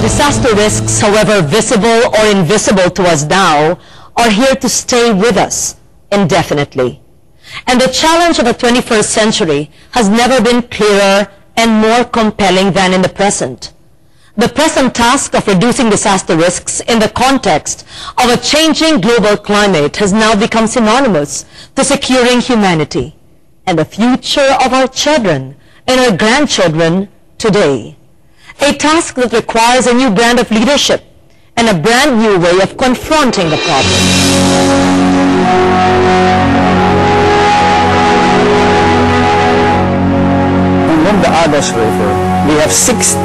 Disaster risks, however visible or invisible to us now, are here to stay with us indefinitely. And the challenge of the 21st century has never been clearer and more compelling than in the present. The present task of reducing disaster risks in the context of a changing global climate has now become synonymous to securing humanity and the future of our children and our grandchildren today. A task that requires a new brand of leadership and a brand new way of confronting the problem. Along the Adas River, we have 16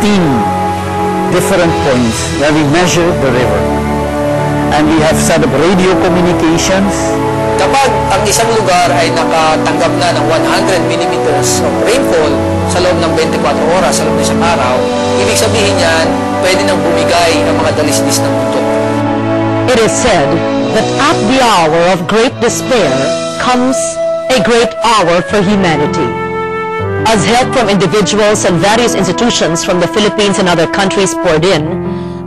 different points where we measure the river. And we have set up radio communications. Kapag ang isang lugar ay nakatanggap na ng 100 millimeters of rainfall sa loob ng 24 oras, sa loob ng isang araw, ibig sabihin yan, pwede nang bumigay ang mga dalisdis ng mundo. It is said that at the hour of great despair comes a great hour for humanity. As help from individuals and various institutions from the Philippines and other countries poured in,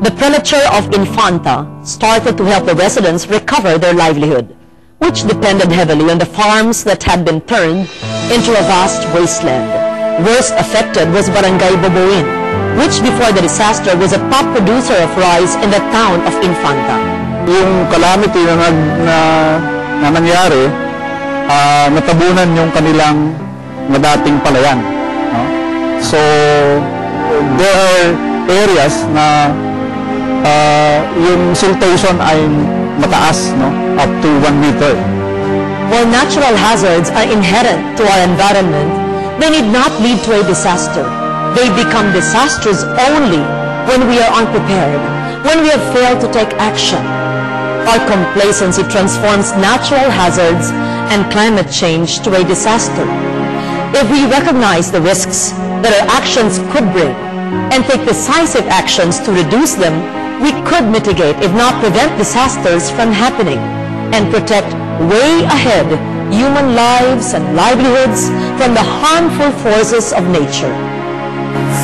the prelature of Infanta started to help the residents recover their livelihood, which depended heavily on the farms that had been turned into a vast wasteland. Worst affected was Barangay Boboin, which before the disaster was a top producer of rice in the town of Infanta. Yung calamity na nangyari, natabunan yung kanilang dating palayan. No? So, there are areas na yung siltation ay mataas, no? Up to 1 meter. While natural hazards are inherent to our environment, they need not lead to a disaster. They become disasters only when we are unprepared, when we have failed to take action. Our complacency transforms natural hazards and climate change to a disaster. If we recognize the risks that our actions could bring and take decisive actions to reduce them, we could mitigate, if not prevent, disasters from happening and protect way ahead human lives and livelihoods from the harmful forces of nature.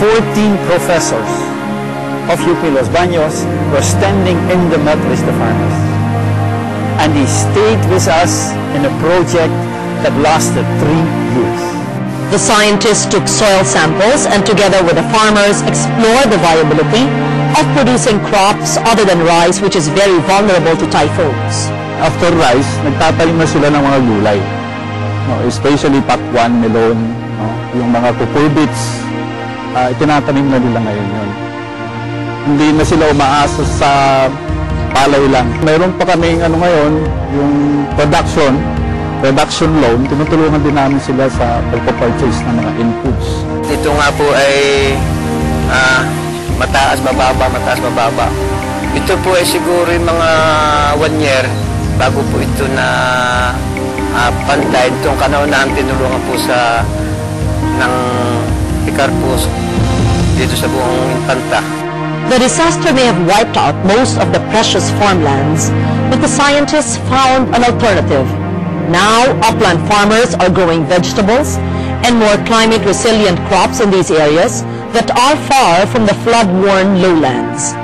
14 professors of UP Los Baños were standing in the mud with the farmers. And they stayed with us in a project that lasted 3 years. The scientists took soil samples and together with the farmers explored the viability of producing crops other than rice, which is very vulnerable to typhoons. After rice, nagtatanim na sila ng mga gulay. No, especially pakwan, melon, no, yung mga cucurbits, itinatanim na nila ngayon yun. Hindi na sila umaasa sa palay lang. Mayroon pa kaming ngayon, yung production loan, tinutulungan din namin sila sa pagpapurchase ng mga inputs. Ito nga po ay mataas, bababa. Ito po ay siguro yung mga 1 year bago po ito na pantay. Itong kanaunahan tinulungan po ng Icarpus dito sa buong Infanta. The disaster may have wiped out most of the precious farmlands, but the scientists found an alternative. Now, upland farmers are growing vegetables and more climate-resilient crops in these areas that are far from the flood-worn lowlands.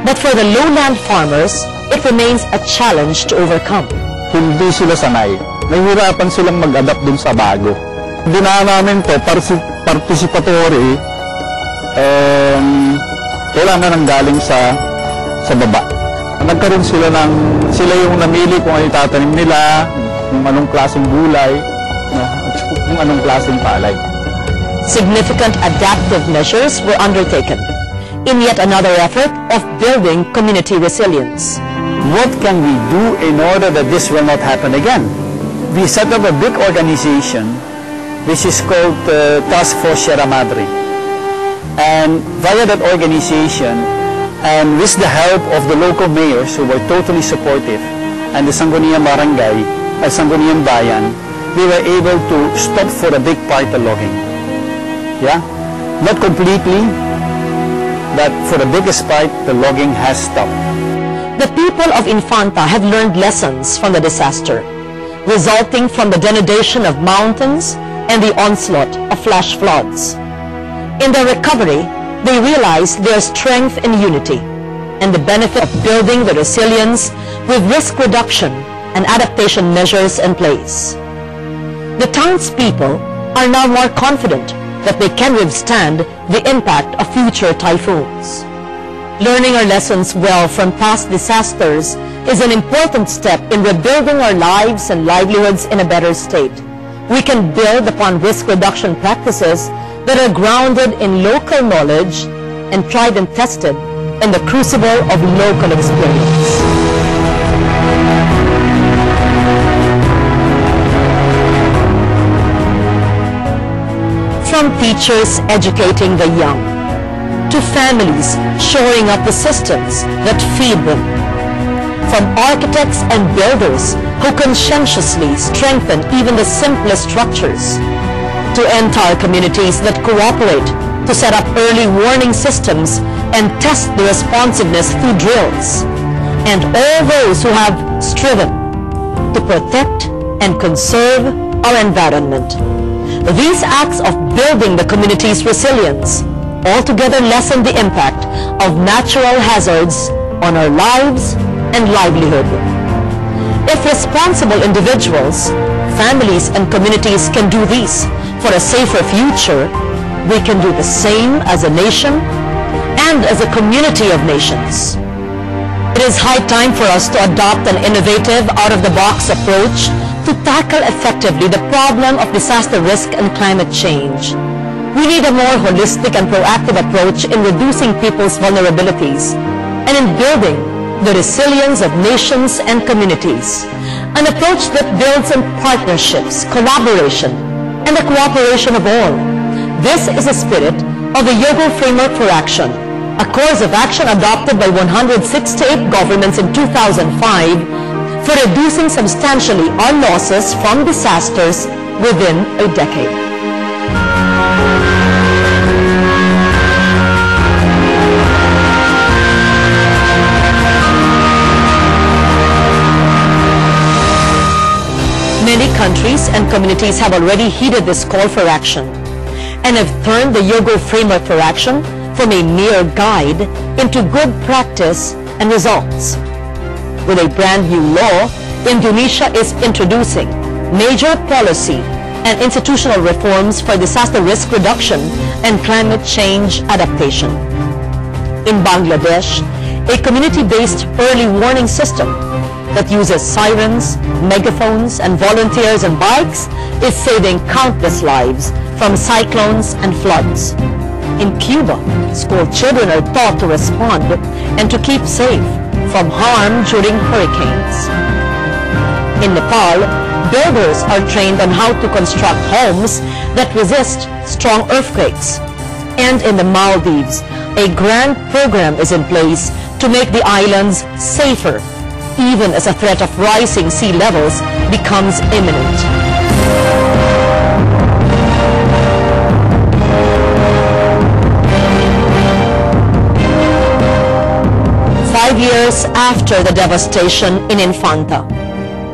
But for the lowland farmers, it remains a challenge to overcome. Hindi sila sanay. Nahihirapan silang mag-adapt dun sa bago. Dinaan namin to, participatory, kailangan nang galing sa baba. Nagkaroon sila yung namili kung ano itatanim nila, kung anong klaseng gulay, kung anong klaseng palay. Significant adaptive measures were undertaken in yet another effort of building community resilience. What can we do in order that this will not happen again? We set up a big organization which is called Task Force Sierra Madre. And via that organization, and with the help of the local mayors who were totally supportive, and the Sangguniang Barangay, Sangguniang Bayan, we were able to stop for a big part the logging. Yeah? Not completely, but for the biggest part, the logging has stopped. The people of Infanta have learned lessons from the disaster, resulting from the denudation of mountains and the onslaught of flash floods. In their recovery, they realize their strength in unity and the benefit of building the resilience with risk reduction and adaptation measures in place. The townspeople are now more confident that they can withstand the impact of future typhoons. Learning our lessons well from past disasters is an important step in rebuilding our lives and livelihoods in a better state. We can build upon risk reduction practices that are grounded in local knowledge and tried and tested in the crucible of local experience. From teachers educating the young, to families shoring up the systems that feed them, from architects and builders who conscientiously strengthen even the simplest structures, to entire communities that cooperate to set up early warning systems and test the responsiveness through drills, and all those who have striven to protect and conserve our environment. These acts of building the community's resilience altogether lessen the impact of natural hazards on our lives and livelihood. If responsible individuals, families, and communities can do this for a safer future, we can do the same as a nation and as a community of nations. It is high time for us to adopt an innovative, out-of-the-box approach to tackle effectively the problem of disaster risk and climate change. We need a more holistic and proactive approach in reducing people's vulnerabilities and in building the resilience of nations and communities. An approach that builds on partnerships, collaboration, and the cooperation of all. This is the spirit of the YOGO Framework for Action, a course of action adopted by 168 governments in 2005 for reducing substantially our losses from disasters within a decade. Many countries and communities have already heeded this call for action and have turned the YOGO Framework for Action from a mere guide into good practice and results. With a brand new law, Indonesia is introducing major policy and institutional reforms for disaster risk reduction and climate change adaptation. In Bangladesh, a community-based early warning system that uses sirens, megaphones, and volunteers and bikes is saving countless lives from cyclones and floods. In Cuba, school children are taught to respond and to keep safe from harm during hurricanes. In Nepal, builders are trained on how to construct homes that resist strong earthquakes. And in the Maldives, a grand program is in place to make the islands safer, even as a threat of rising sea levels becomes imminent. Years after the devastation in Infanta,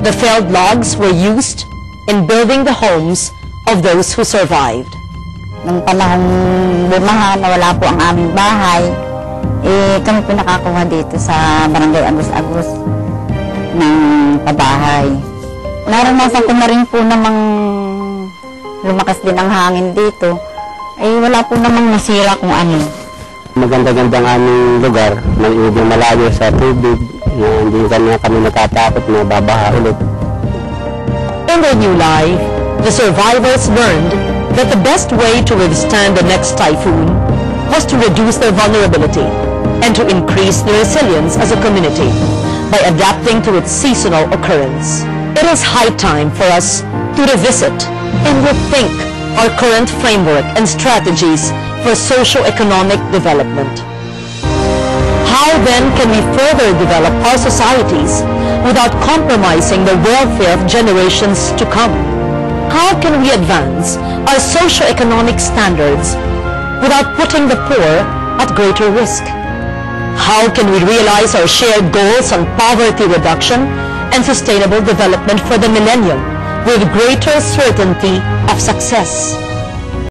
the felled logs were used in building the homes of those who survived. Nung panahong bumaha, nawala po ang aming bahay, kami po nakakuha dito sa barangay Agus-Agus ng pabahay. Naranasan ko na rin po namang lumakas din ang hangin dito. Wala po namang nasira kung ano. Maganda-gandang aming lugar, medyo malayo sa tubig, hindi kami natatakot na babaha ulit. In their new life, the survivors learned that the best way to withstand the next typhoon was to reduce their vulnerability and to increase their resilience as a community by adapting to its seasonal occurrence. It is high time for us to revisit and rethink our current framework and strategies for socio-economic development. How then can we further develop our societies without compromising the welfare of generations to come? How can we advance our socio-economic standards without putting the poor at greater risk? How can we realize our shared goals on poverty reduction and sustainable development for the millennium with greater certainty of success?